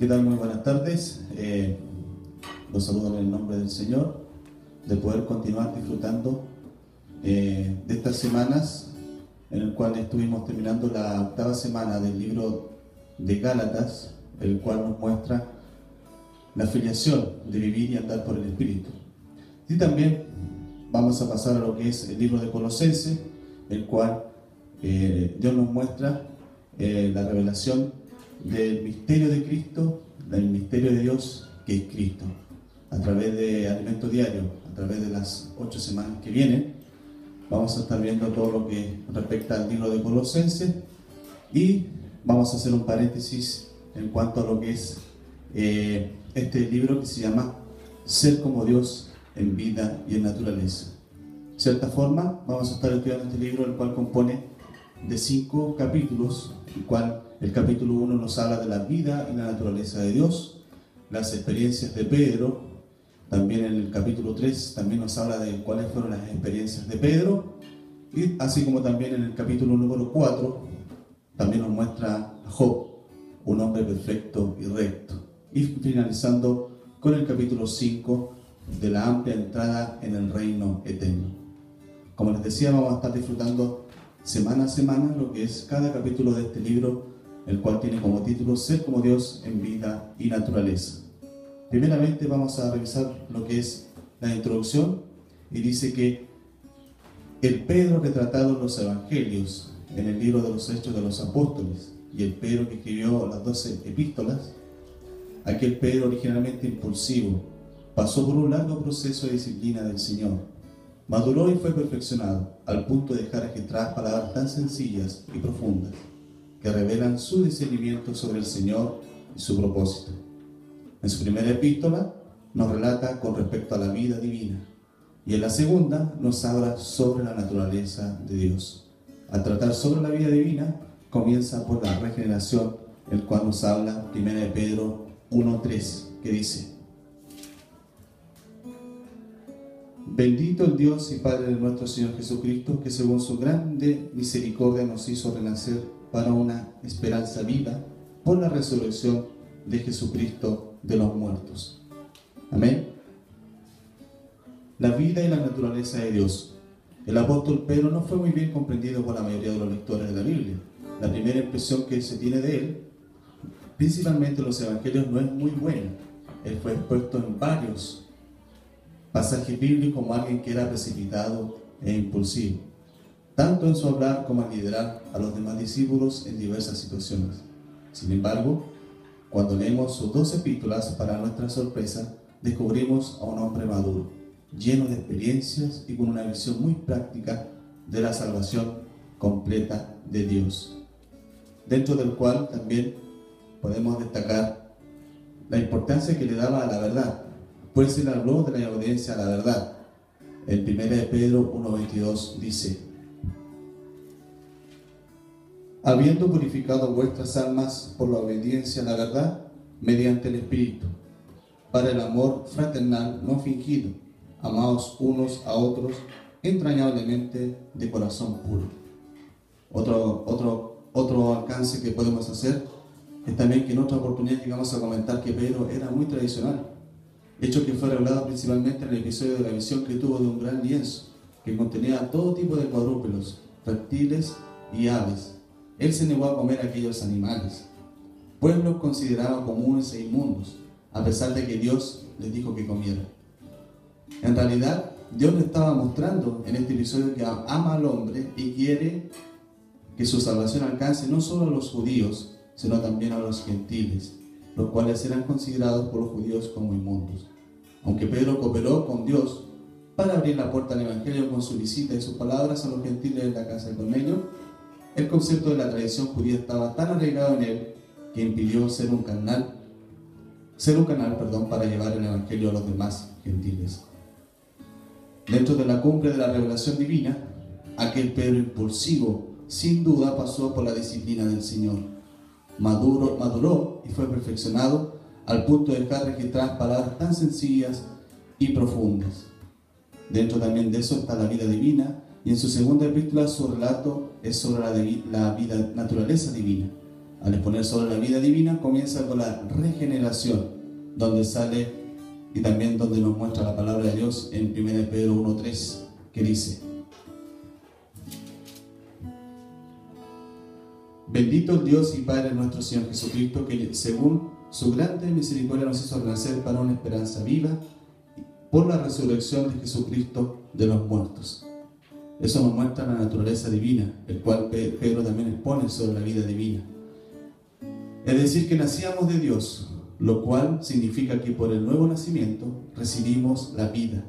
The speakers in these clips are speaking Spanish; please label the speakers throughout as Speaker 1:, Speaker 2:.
Speaker 1: ¿Qué tal? Muy buenas tardes. Los saludo en el nombre del Señor, de poder continuar disfrutando de estas semanas en el cual estuvimos terminando la octava semana del libro de Gálatas, el cual nos muestra la filiación de vivir y andar por el Espíritu. Y también vamos a pasar a lo que es el libro de Colosenses, el cual Dios nos muestra la revelación del misterio de Cristo, del misterio de Dios que es Cristo, a través de alimento diario, a través de las 8 semanas que vienen. Vamos a estar viendo todo lo que respecta al libro de Colosenses y vamos a hacer un paréntesis en cuanto a lo que es este libro que se llama Ser como Dios en vida y en naturaleza. De cierta forma, vamos a estar estudiando este libro, el cual compone de 5 capítulos, el cual el capítulo 1 nos habla de la vida y la naturaleza de Dios, las experiencias de Pedro. También en el capítulo 3 también nos habla de cuáles fueron las experiencias de Pedro, y así como también en el capítulo número 4 también nos muestra a Job, un hombre perfecto y recto, y finalizando con el capítulo 5 de la amplia entrada en el reino eterno. Como les decía, vamos a estar disfrutando semana a semana lo que es cada capítulo de este libro, el cual tiene como título Ser como Dios en vida y naturaleza. Primeramente vamos a revisar lo que es la introducción, y dice que el Pedro retratado en los evangelios, en el libro de los Hechos de los Apóstoles, y el Pedro que escribió las 12 epístolas, aquel Pedro originalmente impulsivo, pasó por un largo proceso de disciplina del Señor, maduró y fue perfeccionado, al punto de dejar atrás palabras tan sencillas y profundas, que revelan su discernimiento sobre el Señor y su propósito. En su primera epístola nos relata con respecto a la vida divina, y en la segunda nos habla sobre la naturaleza de Dios. Al tratar sobre la vida divina, comienza por la regeneración, el cual nos habla 1 de Pedro 1:3, que dice: Bendito el Dios y Padre de nuestro Señor Jesucristo, que según su grande misericordia nos hizo renacer para una esperanza viva por la resurrección de Jesucristo de los muertos. Amén. La vida y la naturaleza de Dios. El apóstol Pedro no fue muy bien comprendido por la mayoría de los lectores de la Biblia. La primera impresión que se tiene de él, principalmente en los evangelios, no es muy buena. Él fue expuesto en varios pasajes bíblicos como alguien que era precipitado e impulsivo, tanto en su hablar como en liderar a los demás discípulos en diversas situaciones. Sin embargo, cuando leemos sus 2 epístolas, para nuestra sorpresa, descubrimos a un hombre maduro, lleno de experiencias y con una visión muy práctica de la salvación completa de Dios, dentro del cual también podemos destacar la importancia que le daba a la verdad, pues él habló de la obediencia a la verdad. En 1 de Pedro 1:22 dice: habiendo purificado vuestras almas por la obediencia a la verdad, mediante el Espíritu, para el amor fraternal no fingido, amaos unos a otros entrañablemente de corazón puro. Otro alcance que podemos hacer es también que en otra oportunidad llegamos a comentar que Pedro era muy tradicional, hecho que fue revelado principalmente en el episodio de la visión que tuvo de un gran lienzo que contenía todo tipo de cuadrúpedos, reptiles y aves. Él se negó a comer aquellos animales, pues los consideraba comunes e inmundos, a pesar de que Dios les dijo que comieran. En realidad, Dios le estaba mostrando en este episodio que ama al hombre y quiere que su salvación alcance no solo a los judíos, sino también a los gentiles, los cuales eran considerados por los judíos como inmundos. Aunque Pedro cooperó con Dios para abrir la puerta al Evangelio con su visita y sus palabras a los gentiles en la casa de Cornelio, el concepto de la tradición judía estaba tan arraigado en él que impidió ser un canal para llevar el Evangelio a los demás gentiles. Dentro de la cumbre de la revelación divina, aquel Pedro impulsivo sin duda pasó por la disciplina del Señor. Maduró y fue perfeccionado al punto de dejar registrar palabras tan sencillas y profundas. Dentro también de eso está la vida divina, y en su segunda epístola su relato es sobre la vida, naturaleza divina. al exponer sobre la vida divina, comienza con la regeneración, donde sale y también donde nos muestra la palabra de Dios en 1 Pedro 1:3, que dice: bendito el Dios y Padre de nuestro Señor Jesucristo, que según su grande misericordia nos hizo renacer para una esperanza viva por la resurrección de Jesucristo de los muertos. Eso nos muestra la naturaleza divina, el cual Pedro también expone sobre la vida divina. Es decir, que nacíamos de Dios, lo cual significa que por el nuevo nacimiento recibimos la vida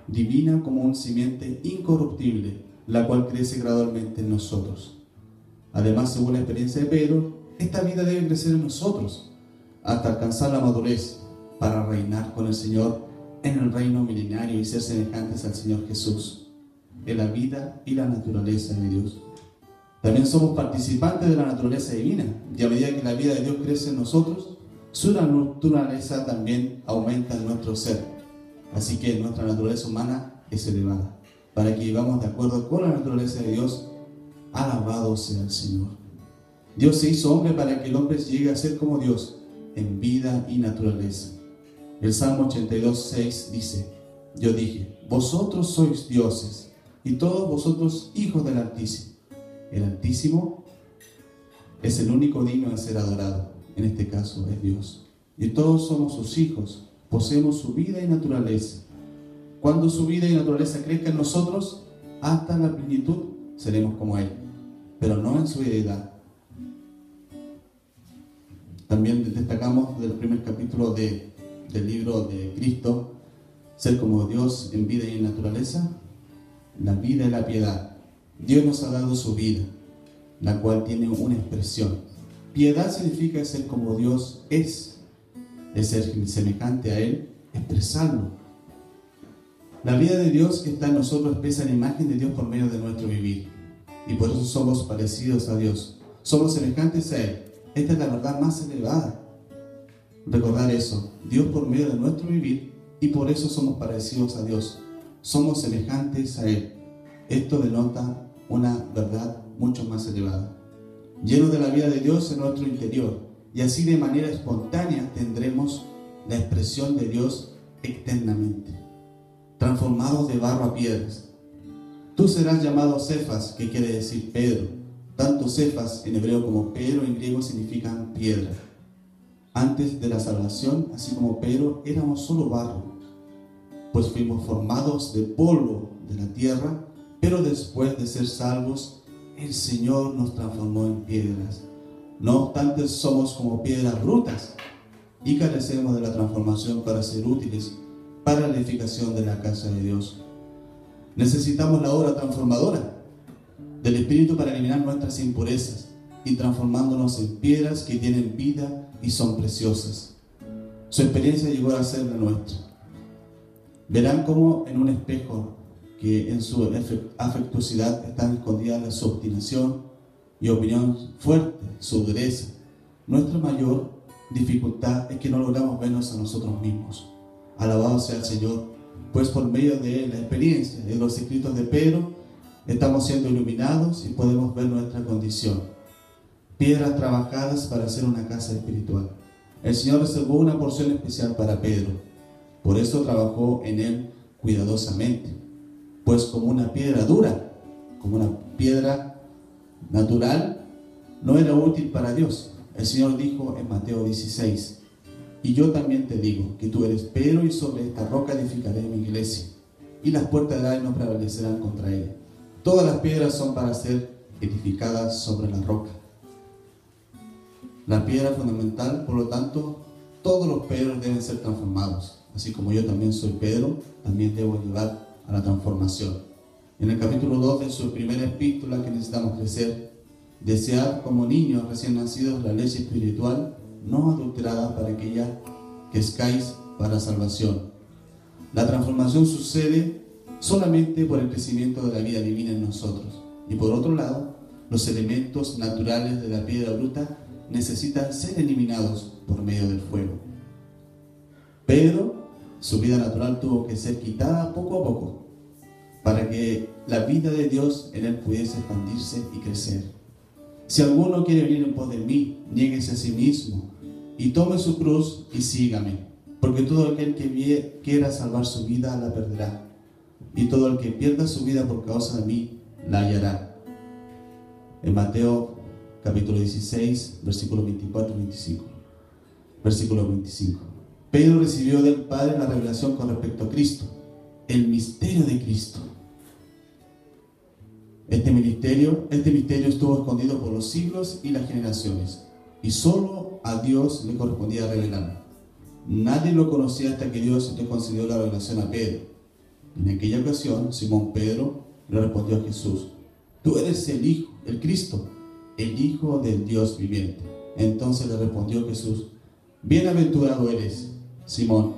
Speaker 1: divina como un simiente incorruptible, la cual crece gradualmente en nosotros. Además, según la experiencia de Pedro, esta vida debe crecer en nosotros hasta alcanzar la madurez para reinar con el Señor en el reino milenario y ser semejantes al Señor Jesús, en la vida y la naturaleza de Dios. También somos participantes de la naturaleza divina, y a medida que la vida de Dios crece en nosotros, su naturaleza también aumenta en nuestro ser. Así que nuestra naturaleza humana es elevada, para que vivamos de acuerdo con la naturaleza de Dios. Alabado sea el Señor. Dios se hizo hombre para que el hombre llegue a ser como Dios en vida y naturaleza. El Salmo 82:6 dice: yo dije, vosotros sois dioses, y todos vosotros hijos del Altísimo. El Altísimo es el único digno de ser adorado, en este caso es Dios. Y todos somos sus hijos, poseemos su vida y naturaleza. Cuando su vida y naturaleza crezcan en nosotros, hasta la plenitud, seremos como Él, pero no en su deidad. También destacamos del primer capítulo del libro de Cristo, ser como Dios en vida y en naturaleza, la vida y la piedad. Dios nos ha dado su vida, la cual tiene una expresión. Piedad significa ser como Dios es ser semejante a Él, expresarlo. La vida de Dios que está en nosotros expresa la imagen de Dios por medio de nuestro vivir, y por eso somos parecidos a Dios, somos semejantes a Él. Esta es la verdad más elevada. Recordar eso, Dios por medio de nuestro vivir, y por eso somos parecidos a Dios, somos semejantes a Él. Esto denota una verdad mucho más elevada. Lleno de la vida de Dios en nuestro interior, y así de manera espontánea tendremos la expresión de Dios externamente, transformados de barro a piedras. Tú serás llamado Cefas, que quiere decir Pedro. Tanto Cefas en hebreo como Pedro en griego significan piedra. Antes de la salvación, así como Pedro, éramos solo barro, pues fuimos formados de polvo de la tierra, pero después de ser salvos, el Señor nos transformó en piedras. No obstante, somos como piedras brutas y carecemos de la transformación para ser útiles para la edificación de la casa de Dios. Necesitamos la obra transformadora del Espíritu para eliminar nuestras impurezas y transformándonos en piedras que tienen vida y son preciosas. Su experiencia llegó a ser la nuestra. Verán cómo en un espejo que en su afectuosidad están escondidas su obstinación y opinión fuerte, su dureza. Nuestra mayor dificultad es que no logramos vernos a nosotros mismos. Alabado sea el Señor, pues por medio de la experiencia de los escritos de Pedro estamos siendo iluminados y podemos ver nuestra condición. Piedras trabajadas para hacer una casa espiritual. El Señor reservó una porción especial para Pedro, por eso trabajó en él cuidadosamente, pues como una piedra dura, como una piedra natural, no era útil para Dios. El Señor dijo en Mateo 16: y yo también te digo que tú eres Pedro, y sobre esta roca edificaré mi iglesia, y las puertas del Hades no prevalecerán contra ella. Todas las piedras son para ser edificadas sobre la roca. La piedra fundamental, por lo tanto, todos los Pedros deben ser transformados. Así como yo también soy Pedro, también debo llevar a la transformación. En el capítulo 2 de su primera epístola, que necesitamos crecer, desear como niños recién nacidos la leche espiritual no adulterada, para que ya crezcáis para salvación. La transformación sucede solamente por el crecimiento de la vida divina en nosotros. Y por otro lado, los elementos naturales de la piedra bruta necesitan ser eliminados por medio del fuego. Pedro, su vida natural tuvo que ser quitada poco a poco para que la vida de Dios en él pudiese expandirse y crecer. Si alguno quiere venir en pos de mí, niéguese a sí mismo y tome su cruz y sígame. Porque todo aquel que quiera salvar su vida la perderá, y todo el que pierda su vida por causa de mí la hallará. En Mateo capítulo 16, versículos 24 y 25. Versículo 25. Pedro recibió del Padre la revelación con respecto a Cristo, el misterio de Cristo. Este misterio estuvo escondido por los siglos y las generaciones, y solo a Dios le correspondía revelarlo. Nadie lo conocía hasta que Dios le concedió la revelación a Pedro. En aquella ocasión, Simón Pedro le respondió a Jesús: tú eres el Hijo, el Cristo, el Hijo del Dios viviente. Entonces le respondió Jesús: bienaventurado eres, Simón,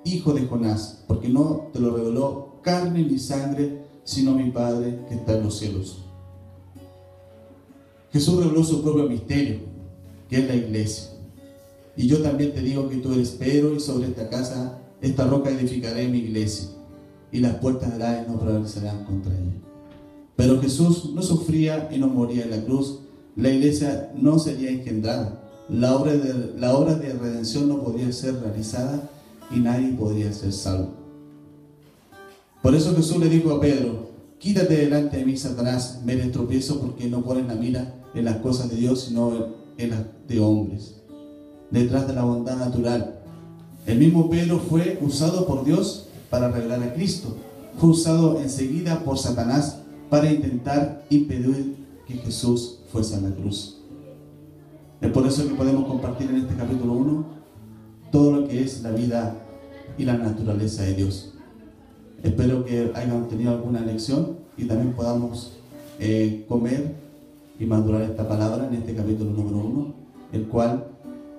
Speaker 1: hijo de Jonás, porque no te lo reveló carne ni sangre, sino mi Padre que está en los cielos. Jesús reveló su propio misterio, que es la iglesia. Y yo también te digo que tú eres Pedro, y sobre esta roca edificaré mi iglesia, y las puertas del Hades no prevalecerán contra ella. Pero Jesús no sufría y no moría en la cruz. La iglesia no sería engendrada. La obra de redención no podía ser realizada y nadie podría ser salvo. Por eso Jesús le dijo a Pedro: quítate delante de mí, Satanás, me eres tropiezo, porque no pones la mira en las cosas de Dios, sino en las de hombres. Detrás de la bondad natural. El mismo Pedro fue usado por Dios para revelar a Cristo. Fue usado enseguida por Satanás para intentar impedir que Jesús fuese a la cruz. Es por eso que podemos compartir en este capítulo 1 todo lo que es la vida y la naturaleza de Dios. Espero que hayan tenido alguna lección y también podamos comer y madurar esta palabra en este capítulo número 1, el cual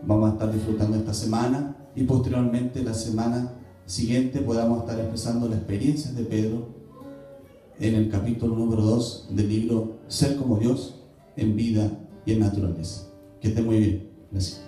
Speaker 1: vamos a estar disfrutando esta semana, y posteriormente la semana siguiente podamos estar expresando las experiencias de Pedro en el capítulo número 2 del libro Ser como Dios en vida y en naturaleza. Que esté muy bien. Gracias.